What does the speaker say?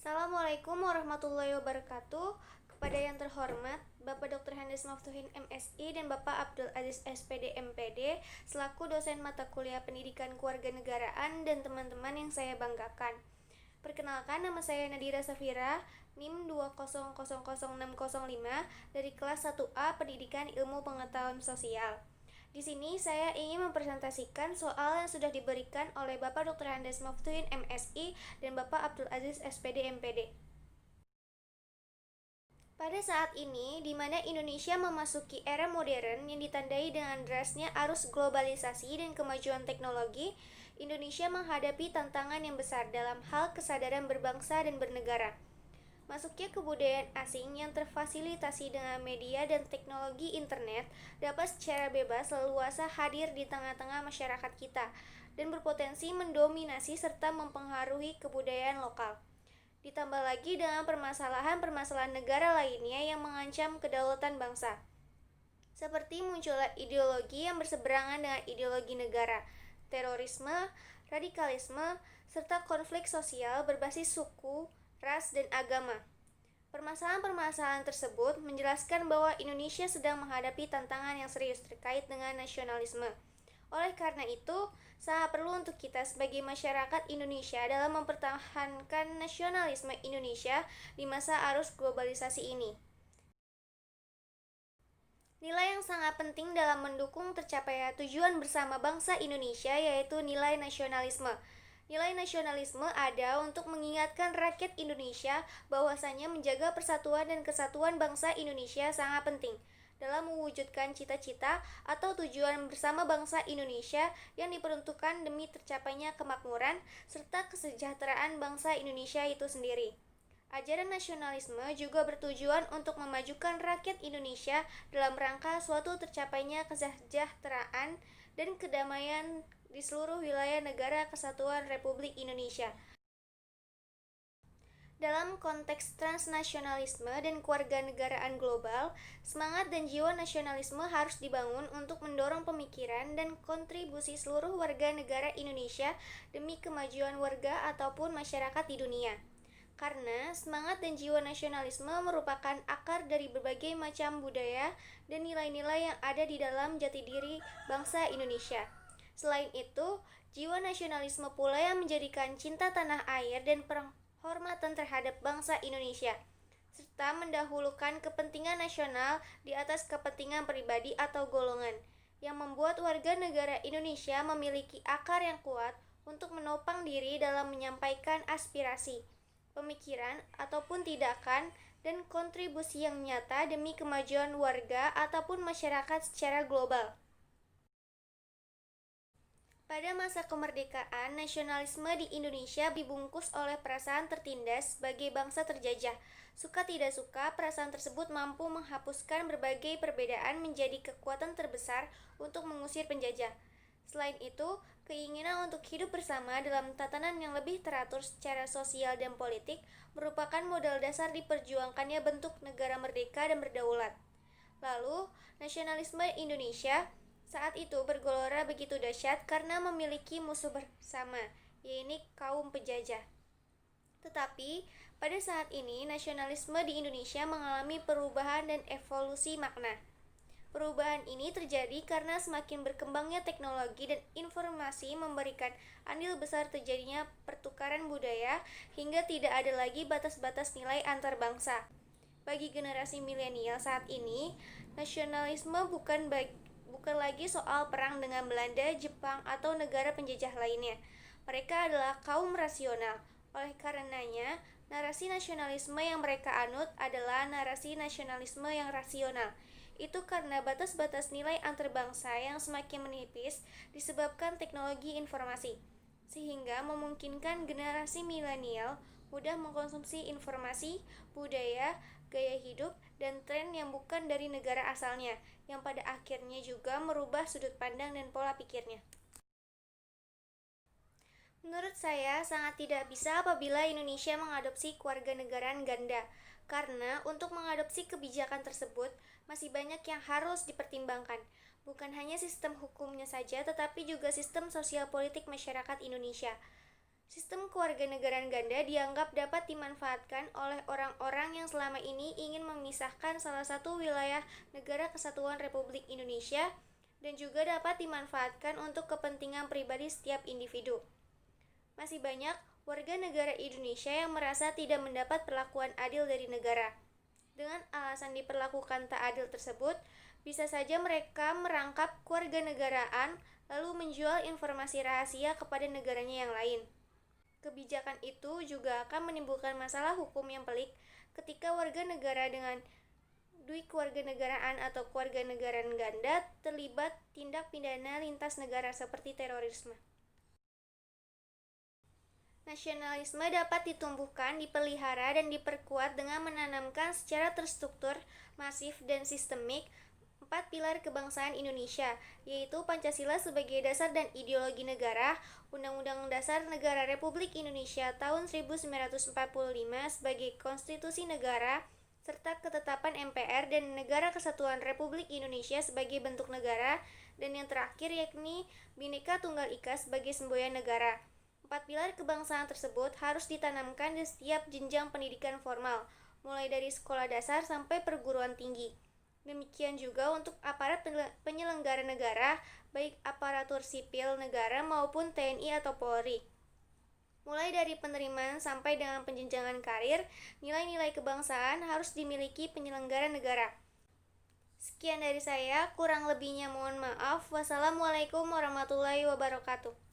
Assalamualaikum warahmatullahi wabarakatuh. Kepada yang terhormat Bapak Dr. Hendes Maftuhin MSI dan Bapak Abdul Aziz SPD MPD selaku dosen mata kuliah Pendidikan Kewarganegaraan dan teman-teman yang saya banggakan. Perkenalkan, nama saya Nadira Safira, NIM 2000605 dari kelas 1A Pendidikan Ilmu Pengetahuan Sosial. Di sini saya ingin mempresentasikan soal yang sudah diberikan oleh Bapak Dr. Hendes Maftuhin MSI dan Bapak Abdul Aziz SPD MPD. Pada saat ini, di mana Indonesia memasuki era modern yang ditandai dengan derasnya arus globalisasi dan kemajuan teknologi, Indonesia menghadapi tantangan yang besar dalam hal kesadaran berbangsa dan bernegara. Masuknya kebudayaan asing yang terfasilitasi dengan media dan teknologi internet dapat secara bebas leluasa hadir di tengah-tengah masyarakat kita dan berpotensi mendominasi serta mempengaruhi kebudayaan lokal. Ditambah lagi dengan permasalahan-permasalahan negara lainnya yang mengancam kedaulatan bangsa, seperti munculnya ideologi yang berseberangan dengan ideologi negara, terorisme, radikalisme, serta konflik sosial berbasis suku, ras, dan agama. Permasalahan-permasalahan tersebut menjelaskan bahwa Indonesia sedang menghadapi tantangan yang serius terkait dengan nasionalisme. Oleh karena itu, sangat perlu untuk kita sebagai masyarakat Indonesia dalam mempertahankan nasionalisme Indonesia di masa arus globalisasi ini. Nilai yang sangat penting dalam mendukung tercapainya tujuan bersama bangsa Indonesia yaitu nilai nasionalisme. Nilai nasionalisme ada untuk mengingatkan rakyat Indonesia bahwasanya menjaga persatuan dan kesatuan bangsa Indonesia sangat penting dalam mewujudkan cita-cita atau tujuan bersama bangsa Indonesia yang diperuntukkan demi tercapainya kemakmuran serta kesejahteraan bangsa Indonesia itu sendiri. Ajaran nasionalisme juga bertujuan untuk memajukan rakyat Indonesia dalam rangka suatu tercapainya kesejahteraan dan kedamaian di seluruh wilayah negara kesatuan Republik Indonesia. Dalam konteks transnasionalisme dan kewarganegaraan global, semangat dan jiwa nasionalisme harus dibangun untuk mendorong pemikiran dan kontribusi seluruh warga negara Indonesia demi kemajuan warga ataupun masyarakat di dunia. Karena semangat dan jiwa nasionalisme merupakan akar dari berbagai macam budaya dan nilai-nilai yang ada di dalam jati diri bangsa Indonesia. Selain itu, jiwa nasionalisme pula yang menjadikan cinta tanah air dan penghormatan terhadap bangsa Indonesia, serta mendahulukan kepentingan nasional di atas kepentingan pribadi atau golongan, yang membuat warga negara Indonesia memiliki akar yang kuat untuk menopang diri dalam menyampaikan aspirasi, pemikiran ataupun tindakan dan kontribusi yang nyata demi kemajuan warga ataupun masyarakat secara global. Pada masa kemerdekaan, nasionalisme di Indonesia dibungkus oleh perasaan tertindas sebagai bangsa terjajah. Suka tidak suka, perasaan tersebut mampu menghapuskan berbagai perbedaan menjadi kekuatan terbesar untuk mengusir penjajah. Selain itu, keinginan untuk hidup bersama dalam tatanan yang lebih teratur secara sosial dan politik merupakan modal dasar diperjuangkannya bentuk negara merdeka dan berdaulat. Lalu, nasionalisme Indonesia saat itu bergelora begitu dahsyat karena memiliki musuh bersama, yaitu kaum penjajah. Tetapi, pada saat ini nasionalisme di Indonesia mengalami perubahan dan evolusi makna. Perubahan ini terjadi karena semakin berkembangnya teknologi dan informasi memberikan andil besar terjadinya pertukaran budaya hingga tidak ada lagi batas-batas nilai antar bangsa. Bagi generasi milenial saat ini, nasionalisme bukan lagi soal perang dengan Belanda, Jepang, atau negara penjajah lainnya. Mereka adalah kaum rasional. Oleh karenanya, narasi nasionalisme yang mereka anut adalah narasi nasionalisme yang rasional. Itu karena batas-batas nilai antar bangsa yang semakin menipis disebabkan teknologi informasi, sehingga memungkinkan generasi milenial mudah mengkonsumsi informasi, budaya, gaya hidup, dan tren yang bukan dari negara asalnya, yang pada akhirnya juga merubah sudut pandang dan pola pikirnya. Menurut saya, sangat tidak bisa apabila Indonesia mengadopsi kewarganegaraan ganda, karena untuk mengadopsi kebijakan tersebut masih banyak yang harus dipertimbangkan. Bukan hanya sistem hukumnya saja, tetapi juga sistem sosial politik masyarakat Indonesia. Sistem kewarganegaraan ganda dianggap dapat dimanfaatkan oleh orang-orang yang selama ini ingin memisahkan salah satu wilayah Negara Kesatuan Republik Indonesia dan juga dapat dimanfaatkan untuk kepentingan pribadi setiap individu. Masih banyak warga negara Indonesia yang merasa tidak mendapat perlakuan adil dari negara. Dengan alasan diperlakukan tak adil tersebut, bisa saja mereka merangkap kewarganegaraan lalu menjual informasi rahasia kepada negaranya yang lain. Kebijakan itu juga akan menimbulkan masalah hukum yang pelik ketika warga negara dengan dui kewarganegaraan atau kewarganegaraan ganda terlibat tindak pidana lintas negara seperti terorisme. Nasionalisme dapat ditumbuhkan, dipelihara, dan diperkuat dengan menanamkan secara terstruktur, masif, dan sistemik 4 pilar kebangsaan Indonesia, yaitu Pancasila sebagai dasar dan ideologi negara, Undang-Undang Dasar Negara Republik Indonesia tahun 1945 sebagai konstitusi negara, serta ketetapan MPR dan Negara Kesatuan Republik Indonesia sebagai bentuk negara, dan yang terakhir yakni Bhinneka Tunggal Ika sebagai semboyan negara. 4 pilar kebangsaan tersebut harus ditanamkan di setiap jenjang pendidikan formal, mulai dari sekolah dasar sampai perguruan tinggi. Demikian juga untuk aparat penyelenggara negara, baik aparatur sipil negara maupun TNI atau Polri. Mulai dari penerimaan sampai dengan penjenjangan karir, nilai-nilai kebangsaan harus dimiliki penyelenggara negara. Sekian dari saya, kurang lebihnya mohon maaf. Wassalamualaikum warahmatullahi wabarakatuh.